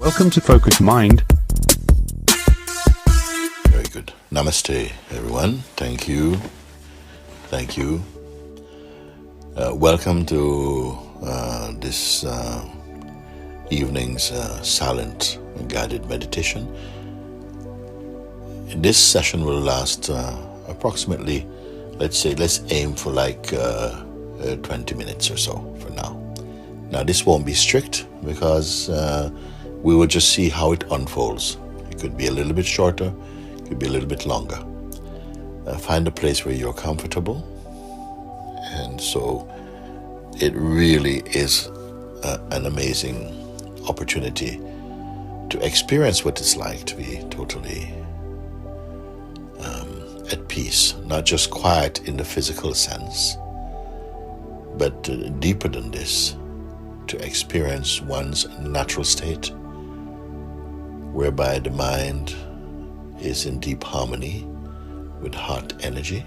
Welcome to Focused Mind. Very good. Namaste, everyone. Thank you. Welcome to this evening's silent guided meditation. This session will last approximately, let's aim for 20 minutes or so for now. Now, this won't be strict because we will just see how it unfolds. It could be a little bit shorter, it could be a little bit longer. Find a place where you're comfortable. And so it really is an amazing opportunity to experience what it's like to be totally at peace, not just quiet in the physical sense, but deeper than this, to experience one's natural state, whereby the mind is in deep harmony with heart energy.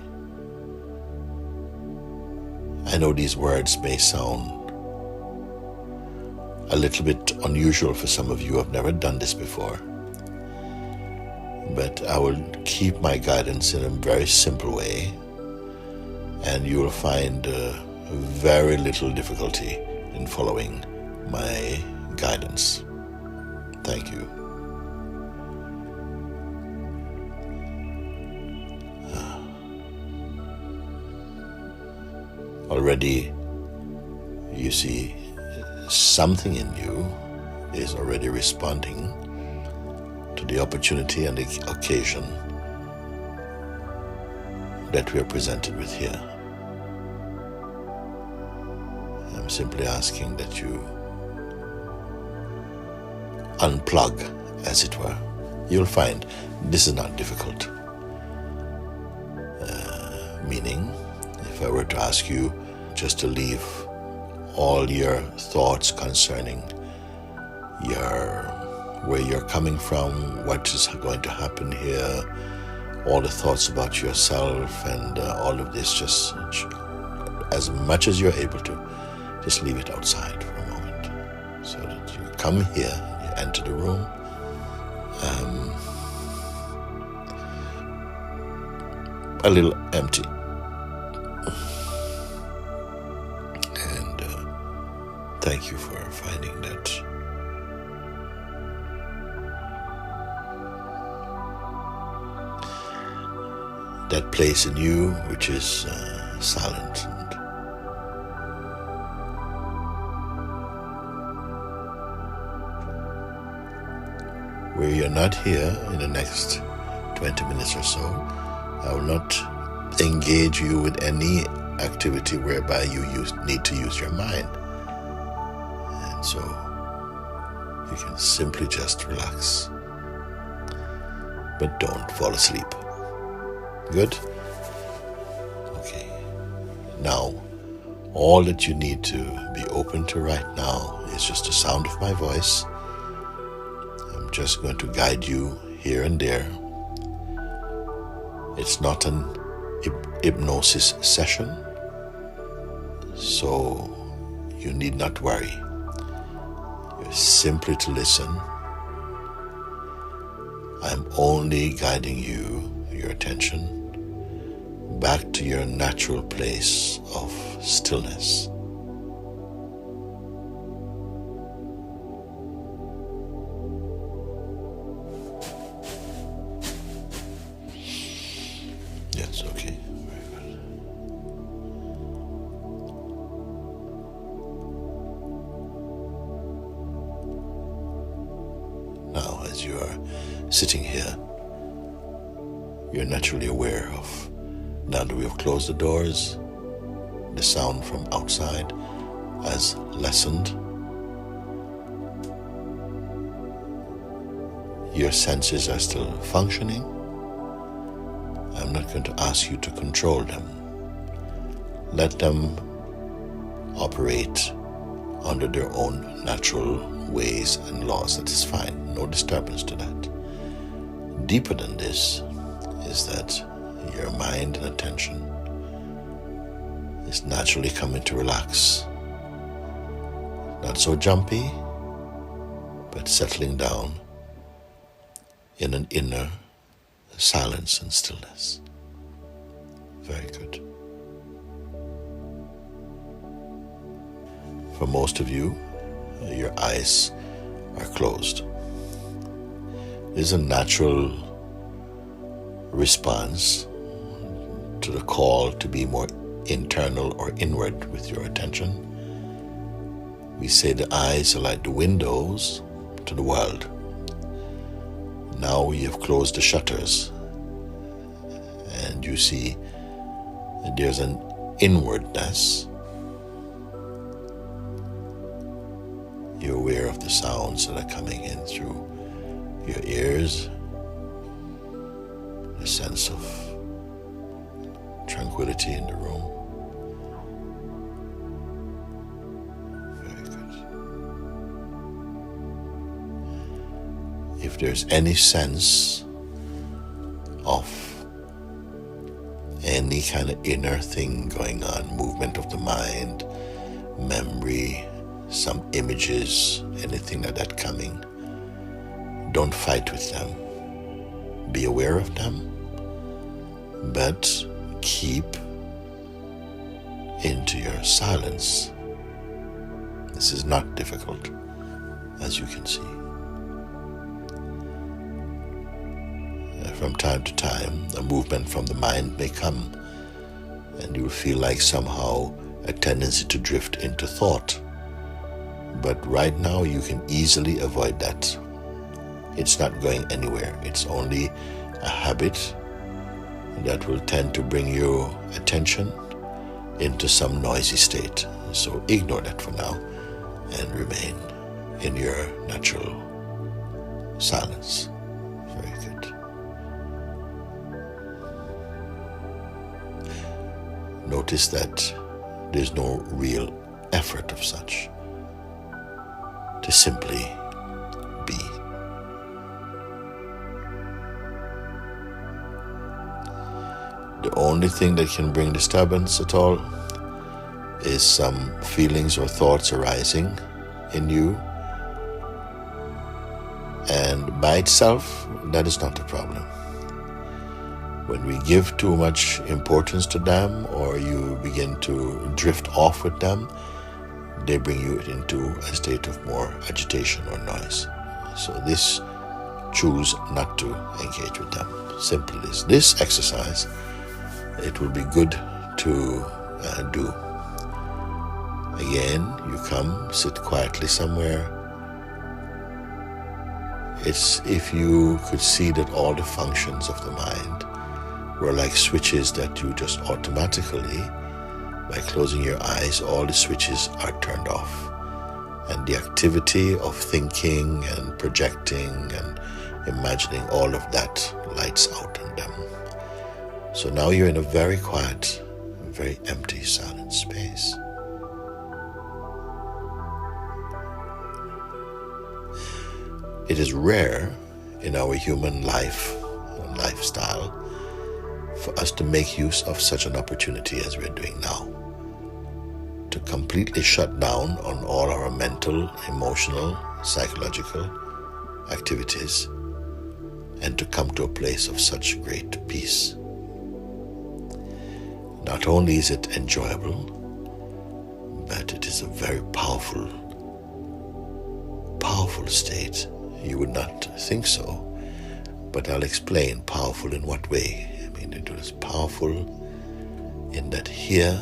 I know these words may sound a little bit unusual for some of you who have never done this before, but I will keep my guidance in a very simple way, and you will find very little difficulty in following my guidance. Thank you. Already, you see, something in you is already responding to the opportunity and the occasion that we are presented with here. I'm simply asking that you unplug, as it were. You'll find this is not difficult. Meaning, if I were to ask you just to leave all your thoughts concerning where you're coming from, what is going to happen here, all the thoughts about yourself and all of this, just as much as you're able to, just leave it outside for a moment, so that you come here, you enter the room, a little empty. And thank you for finding that place in you which is silent and where you're not here in the next 20 minutes or so. I will not engage you with any activity whereby you need to use your mind. And so you can simply just relax. But don't fall asleep. Good? Okay. Now, all that you need to be open to right now is just the sound of my voice. I'm just going to guide you here and there. It's not an hypnosis session, so you need not worry. You're simply to listen. I'm only guiding you, your attention, back to your natural place of stillness. Yes, okay, very good. Now, as you are sitting here, you're naturally aware of, now that we have closed the doors, the sound from outside has lessened. Your senses are still functioning. I'm not going to ask you to control them. Let them operate under their own natural ways and laws. That is fine. No disturbance to that. Deeper than this is that your mind and attention is naturally coming to relax. Not so jumpy, but settling down in an inner silence and stillness. Very good. For most of you, your eyes are closed. It is a natural response to the call to be more internal or inward with your attention. We say the eyes are like the windows to the world. Now we have closed the shutters, and you see there's an inwardness. You're aware of the sounds that are coming in through your ears, a sense of tranquility in the room. Very good. If there's any sense of any kind of inner thing going on, movement of the mind, memory, some images, anything like that coming, don't fight with them. Be aware of them, but keep into your silence. This is not difficult, as you can see. From time to time, a movement from the mind may come, and you'll feel like somehow a tendency to drift into thought. But right now, you can easily avoid that. It's not going anywhere. It's only a habit that will tend to bring your attention into some noisy state. So ignore that for now and remain in your natural silence. Very good. Notice that there's no real effort of such. To simply be. The only thing that can bring disturbance at all is some feelings or thoughts arising in you, and by itself, that is not a problem. When we give too much importance to them, or you begin to drift off with them, they bring you into a state of more agitation or noise. So this, choose not to engage with them. Simple as this exercise, it will be good to do. Again, you come, sit quietly somewhere. It's if you could see that all the functions of the mind were like switches that you just automatically, by closing your eyes, all the switches are turned off. And the activity of thinking and projecting and imagining, all of that lights out on them. So now you're in a very quiet, very empty, silent space. It is rare in our human life and lifestyle for us to make use of such an opportunity as we're doing now. To completely shut down on all our mental, emotional, psychological activities, and to come to a place of such great peace. Not only is it enjoyable, but it is a very powerful state. You would not think so, but I'll explain powerful in what way. I mean, it is powerful in that here,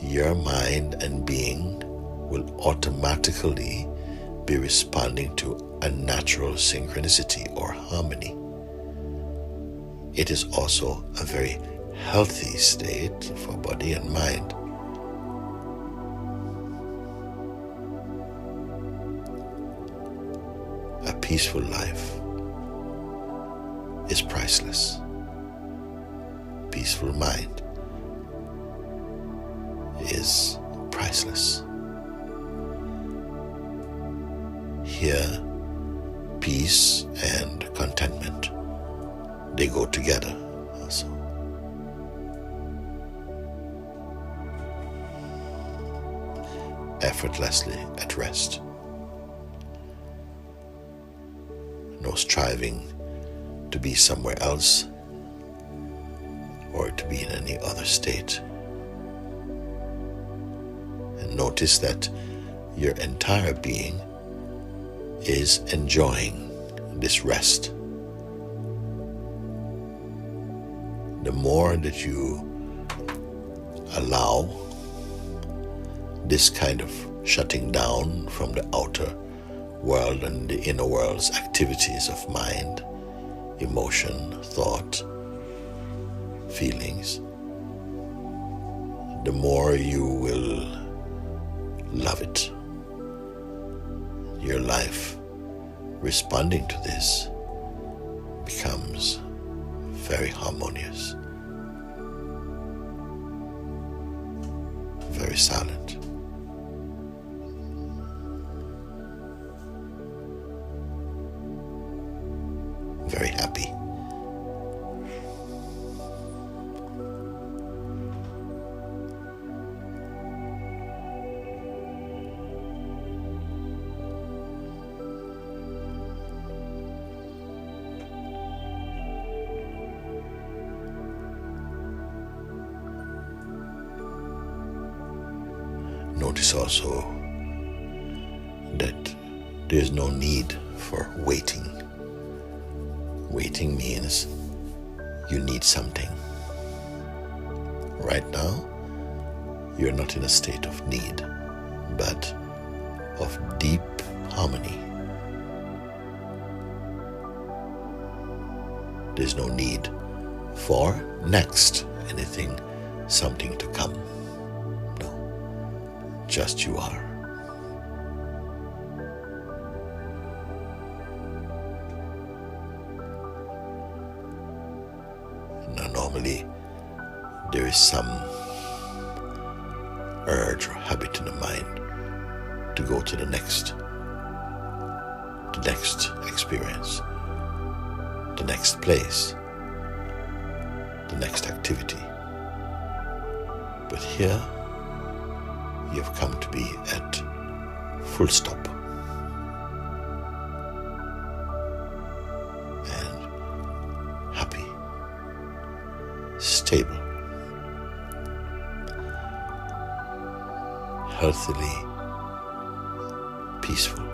your mind and being will automatically be responding to a natural synchronicity or harmony. It is also a very healthy state for body and mind. A peaceful life is priceless. Peaceful mind is priceless. Here, peace and contentment, they go together also. Effortlessly at rest. no striving to be somewhere else or to be in any other state. And notice that your entire being is enjoying this rest. The more that you allow this kind of shutting down from the outer world and the inner world's activities of mind, emotion, thought, feelings, the more you will love it. Your life responding to this becomes very harmonious, very silent. Very happy. Notice also that there's no need for waiting. Waiting means you need something. Right now, you're not in a state of need, but of deep harmony. There's no need for next anything, something to come. No, just you are. Now, normally there is some urge or habit in the mind to go to the next experience, the next place, the next activity. But here you have come to be at full stop. And happy, stable, healthily peaceful.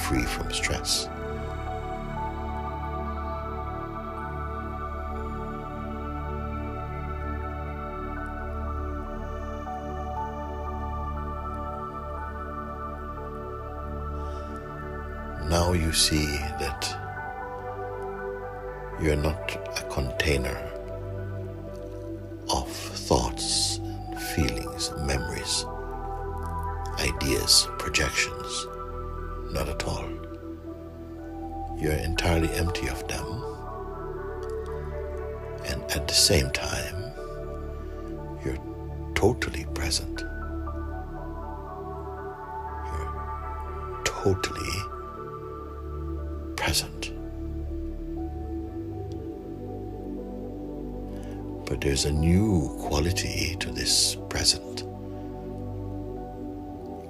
Free from stress. Now you see that you're not a container of thoughts, feelings, memories, ideas, projections. Not at all. You're entirely empty of them, and at the same time, you're totally present. You're totally present. But there's a new quality to this present.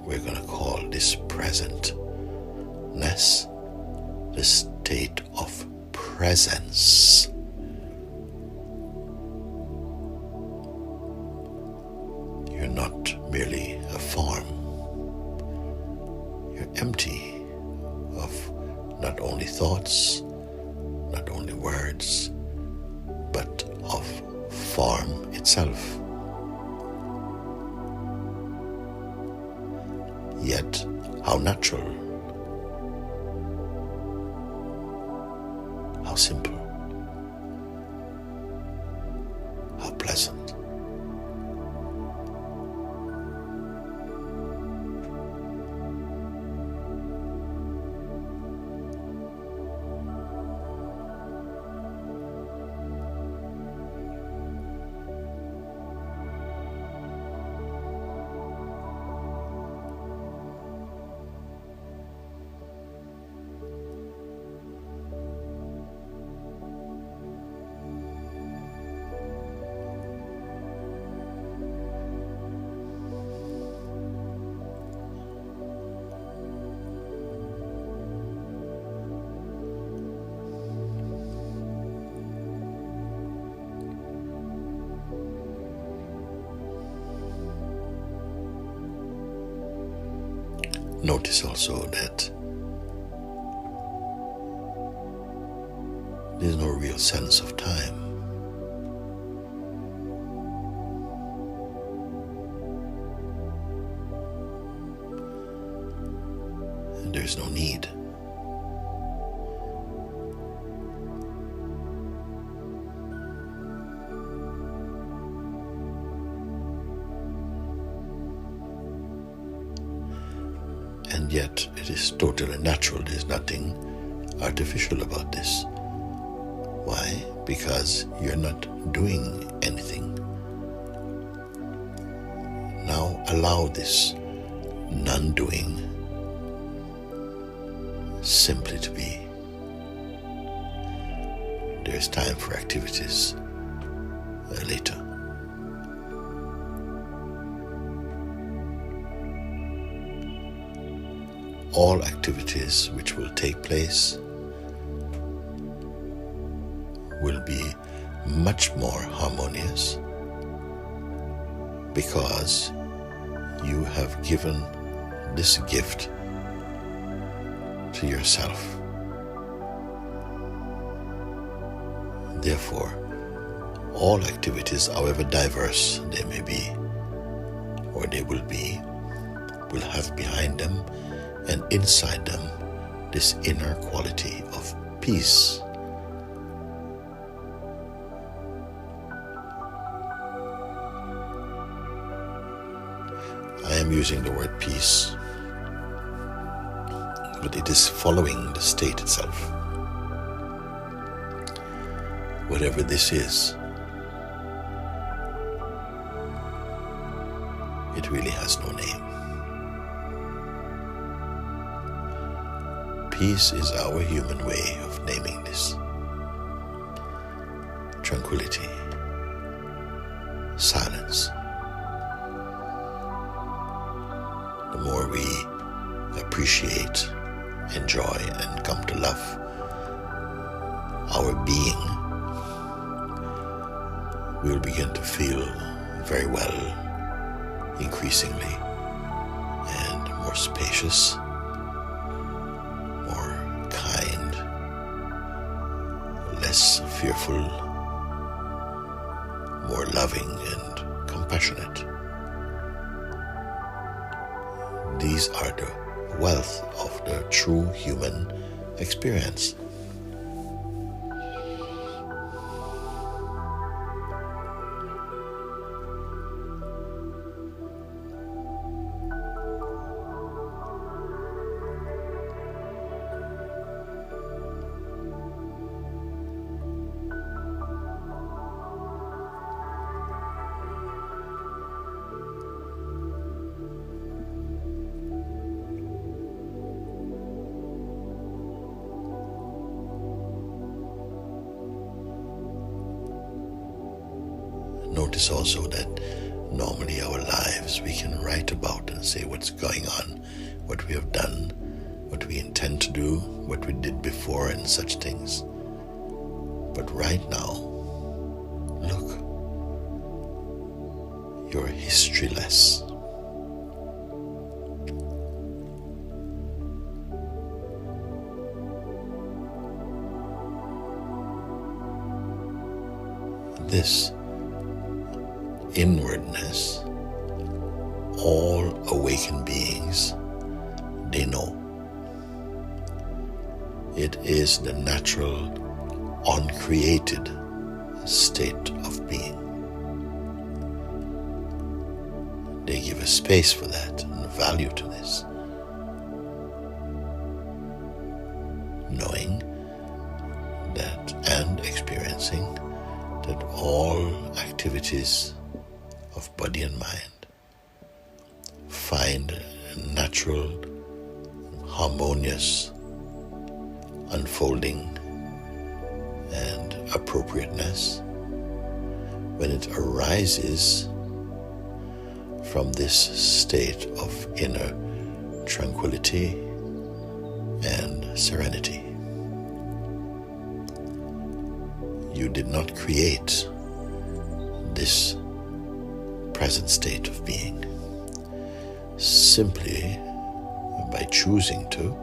We're going to call this presentness the state of presence. You're not merely a form. You're empty of not only thoughts, not only words, but of form itself. Yet, how natural, how simple, how pleasant. Notice also that there's no real sense of time. And there's no need. And yet it is totally natural. There's nothing artificial about this. Why? Because you're not doing anything. Now allow this non-doing simply to be. There's time for activities later. All activities which will take place will be much more harmonious because you have given this gift to yourself. Therefore, all activities, however diverse they may be, or they will be, will have behind them and inside them this inner quality of peace. I am using the word peace, but it is following the state itself. Whatever this is, it really has no name. Peace is our human way of naming this. Tranquility, silence. The more we appreciate, enjoy, and come to love our being, we'll begin to feel very well, increasingly, and more spacious, more kind, less fearful, more loving and compassionate. These are the wealth of the true human experience. Notice also that normally our lives we can write about and say what's going on, what we have done, what we intend to do, what we did before and such things. But right now, look, you're historyless. This inwardness, all awakened beings, they know. It is the natural, uncreated state of being. They give a space for that and value to this, knowing that and experiencing that all activities of body and mind find natural, harmonious unfolding and appropriateness when it arises from this state of inner tranquility and serenity. You did not create this present state of being simply by choosing to,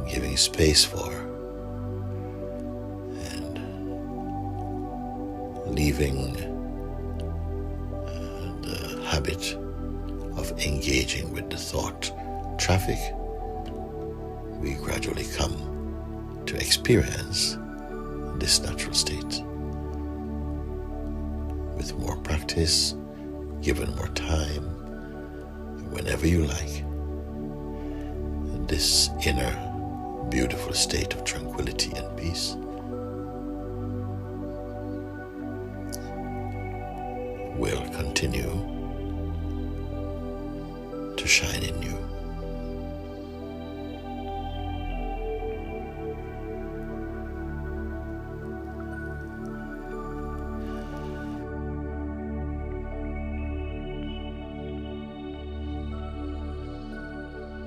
giving space for, and leaving the habit of engaging with the thought traffic, we gradually come to experience this natural state. With more practice, given more time, whenever you like, this inner beautiful state of tranquility and peace will continue to shine in you.